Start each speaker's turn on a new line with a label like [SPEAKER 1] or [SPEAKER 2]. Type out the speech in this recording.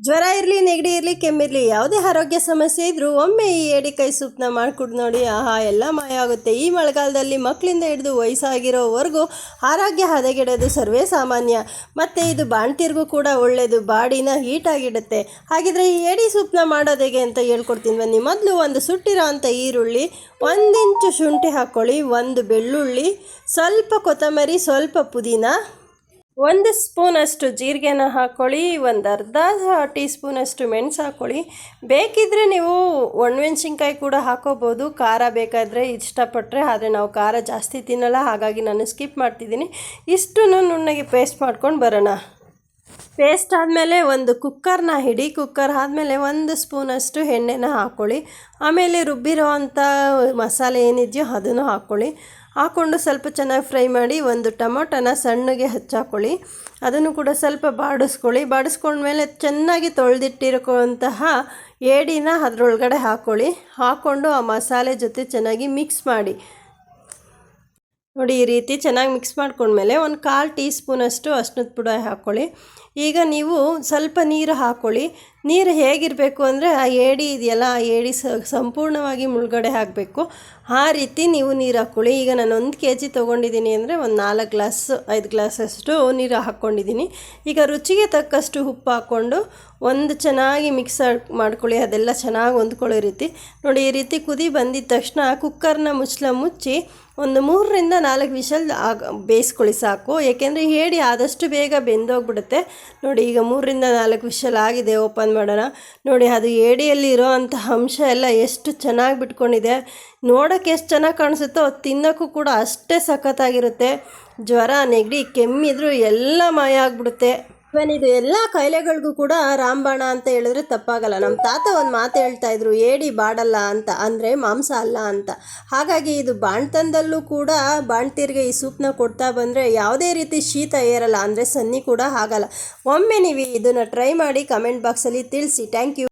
[SPEAKER 1] ಜ್ವರ ಇರಲಿ, ನೆಗಡಿ ಇರಲಿ, ಕೆಮ್ಮಿರಲಿ, ಯಾವುದೇ ಆರೋಗ್ಯ ಸಮಸ್ಯೆ ಇದ್ದರೂ ಒಮ್ಮೆ ಈ ಏಡಿಕಾಯಿ ಸೂಪ್ನ ಮಾಡಿಕೊಡು ನೋಡಿ. ಆಹಾ, ಎಲ್ಲ ಮಾಯ ಆಗುತ್ತೆ. ಈ ಮಳೆಗಾಲದಲ್ಲಿ ಮಕ್ಕಳಿಂದ ಹಿಡಿದು ವಯಸ್ಸಾಗಿರೋವರೆಗೂ ಆರೋಗ್ಯ ಹದಗೆಡೋದು ಸರ್ವೇ ಸಾಮಾನ್ಯ. ಮತ್ತು ಇದು ಬಾಣ್ತಿರ್ಗೂ ಕೂಡ ಒಳ್ಳೆಯದು, ಬಾಡಿನ ಹೀಟಾಗಿಡುತ್ತೆ. ಹಾಗಿದ್ರೆ ಈ ಏಡಿ ಸೂಪ್ನ ಮಾಡೋದು ಹೇಗೆ ಅಂತ ಹೇಳ್ಕೊಡ್ತೀನಿ ಬನ್ನಿ. ಮೊದಲು ಒಂದು ಸುಟ್ಟಿರೋ ಅಂಥ ಈರುಳ್ಳಿ, 1 ಇಂಚು ಶುಂಠಿ ಹಾಕ್ಕೊಳ್ಳಿ, 1 ಬೆಳ್ಳುಳ್ಳಿ, ಸ್ವಲ್ಪ ಕೊತ್ತಂಬರಿ, ಸ್ವಲ್ಪ ಪುದೀನ, 1 ಸ್ಪೂನಷ್ಟು ಜೀರಿಗೆನ ಹಾಕ್ಕೊಳ್ಳಿ, ಒಂದು ಅರ್ಧ ಟೀ ಸ್ಪೂನಷ್ಟು ಮೆಣಸು ಹಾಕ್ಕೊಳ್ಳಿ. ಬೇಕಿದ್ದರೆ ನೀವು ಒಣಮೆಣ್ಸಿನ್ಕಾಯಿ ಕೂಡ ಹಾಕೋಬೋದು, ಖಾರ ಬೇಕಾದರೆ ಇಷ್ಟಪಟ್ಟರೆ. ಆದರೆ ನಾವು ಖಾರ ಜಾಸ್ತಿ ತಿನ್ನಲ್ಲ, ಹಾಗಾಗಿ ನಾನು ಸ್ಕಿಪ್ ಮಾಡ್ತಿದ್ದೀನಿ. ಇಷ್ಟನ್ನು ನುಣ್ಣಗೆ ಪೇಸ್ಟ್ ಮಾಡ್ಕೊಂಡು ಬರೋಣ. ಪೇಸ್ಟ್ ಆದಮೇಲೆ ಒಂದು ಕುಕ್ಕರ್ನ ಹಿಡಿ. ಕುಕ್ಕರ್ ಆದಮೇಲೆ 1 ಸ್ಪೂನಷ್ಟು ಎಣ್ಣೆನ ಹಾಕ್ಕೊಳ್ಳಿ. ಆಮೇಲೆ ರುಬ್ಬಿರೋ ಅಂಥ ಮಸಾಲೆ ಏನಿದೆಯೋ ಅದನ್ನು ಹಾಕ್ಕೊಳ್ಳಿ. ಹಾಕ್ಕೊಂಡು ಸ್ವಲ್ಪ ಚೆನ್ನಾಗಿ ಫ್ರೈ ಮಾಡಿ. ಒಂದು ಟೊಮೊಟೊನ ಸಣ್ಣಗೆ ಹಚ್ಚಾಕೊಳ್ಳಿ, ಅದನ್ನು ಕೂಡ ಸ್ವಲ್ಪ ಬಾಡಿಸ್ಕೊಳ್ಳಿ. ಬಾಡಿಸ್ಕೊಂಡ್ಮೇಲೆ ಚೆನ್ನಾಗಿ ತೊಳೆದಿಟ್ಟಿರೋಂತಹ ಏಡಿನ ಅದರೊಳಗಡೆ ಹಾಕ್ಕೊಳ್ಳಿ. ಹಾಕ್ಕೊಂಡು ಆ ಮಸಾಲೆ ಜೊತೆ ಚೆನ್ನಾಗಿ ಮಿಕ್ಸ್ ಮಾಡಿ ನೋಡಿ. ಈ ರೀತಿ ಚೆನ್ನಾಗಿ ಮಿಕ್ಸ್ ಮಾಡ್ಕೊಂಡ್ಮೇಲೆ 1/4 ಟೀ ಸ್ಪೂನಷ್ಟು ಅರಿಶಿನದ ಪುಡಿ ಹಾಕ್ಕೊಳ್ಳಿ. ಈಗ ನೀವು ಸ್ವಲ್ಪ ನೀರು ಹಾಕ್ಕೊಳ್ಳಿ. ನೀರು ಹೇಗಿರಬೇಕು ಅಂದರೆ ಆ ಏಡಿ ಇದೆಯಲ್ಲ, ಆ ಏಡಿ ಸಂಪೂರ್ಣವಾಗಿ ಮುಳುಗಡೆ ಹಾಕಬೇಕು. ಆ ರೀತಿ ನೀವು ನೀರು ಹಾಕ್ಕೊಳ್ಳಿ. ಈಗ ನಾನು 1 kg ತೊಗೊಂಡಿದ್ದೀನಿ ಅಂದರೆ ಒಂದು 4 ಗ್ಲಾಸ್ 5 ಗ್ಲಾಸಷ್ಟು ನೀರು ಹಾಕ್ಕೊಂಡಿದ್ದೀನಿ. ಈಗ ರುಚಿಗೆ ತಕ್ಕಷ್ಟು ಉಪ್ಪು ಹಾಕ್ಕೊಂಡು ಒಂದು ಚೆನ್ನಾಗಿ ಮಿಕ್ಸ್ ಮಾಡ್ಕೊಳ್ಳಿ. ಅದೆಲ್ಲ ಚೆನ್ನಾಗಿ ಹೊಂದ್ಕೊಳ್ಳೋ ರೀತಿ ನೋಡಿ. ಈ ರೀತಿ ಕುದಿ ಬಂದಿದ ತಕ್ಷಣ ಕುಕ್ಕರ್ನ ಮುಚ್ಚಿ ಒಂದು 3 ರಿಂದ 4 ವಿಷಲ್ ಬೇಯಿಸ್ಕೊಳ್ಳಿ ಸಾಕು. ಏಕೆಂದರೆ ಏಡಿ ಆದಷ್ಟು ಬೇಗ ಬೆಂದೋಗ್ಬಿಡುತ್ತೆ ನೋಡಿ. ಈಗ 3 ರಿಂದ 4 ವಿಷಲ್ ಆಗಿದೆ. ಓಪನ್ ಮಾಡೋಣ ನೋಡಿ. ಅದು ಏಡಿಯಲ್ಲಿರೋ ಅಂಥ ಅಂಶ ಎಲ್ಲ ಎಷ್ಟು ಚೆನ್ನಾಗಿ ಬಿಟ್ಕೊಂಡಿದೆ. ನೋಡೋಕ್ಕೆ ಎಷ್ಟು ಚೆನ್ನಾಗಿ ಕಾಣಿಸುತ್ತೋ, ತಿನ್ನೋಕ್ಕೂ ಕೂಡ ಅಷ್ಟೇ ಸಖತ್ತಾಗಿರುತ್ತೆ. ಜ್ವರ, ನೆಗಡಿ, ಕೆಮ್ಮಿದ್ರೂ ಎಲ್ಲ ಮಾಯ ಆಗಿಬಿಡುತ್ತೆ. ಇದು ಎಲ್ಲ ಕಾಯಿಲೆಗಳಿಗೂ ಕೂಡ ರಾಮಬಾಣ ಅಂತ ಹೇಳಿದ್ರೆ ತಪ್ಪಾಗಲ್ಲ. ನಮ್ಮ ತಾತ ಒಂದು ಮಾತು ಹೇಳ್ತಾಯಿದ್ರು, ಏಡಿ ಬಾಡಲ್ಲ ಅಂತ, ಅಂದರೆ ಮಾಂಸ ಅಲ್ಲ ಅಂತ. ಹಾಗಾಗಿ ಇದು ಬಾಣ್ತನದಲ್ಲೂ ಕೂಡ ಬಾಣ್ತಿರ್ಗೆ ಈ ಸೂಪ್ನ ಕೊಡ್ತಾ ಬಂದರೆ ಯಾವುದೇ ರೀತಿ ಶೀತ ಏರಲ್ಲ, ಅಂದರೆ ಸನ್ನಿ ಕೂಡ ಆಗಲ್ಲ. ಒಮ್ಮೆ ನೀವು ಇದನ್ನು ಟ್ರೈ ಮಾಡಿ ಕಮೆಂಟ್ ಬಾಕ್ಸಲ್ಲಿ ತಿಳಿಸಿ. Thank you.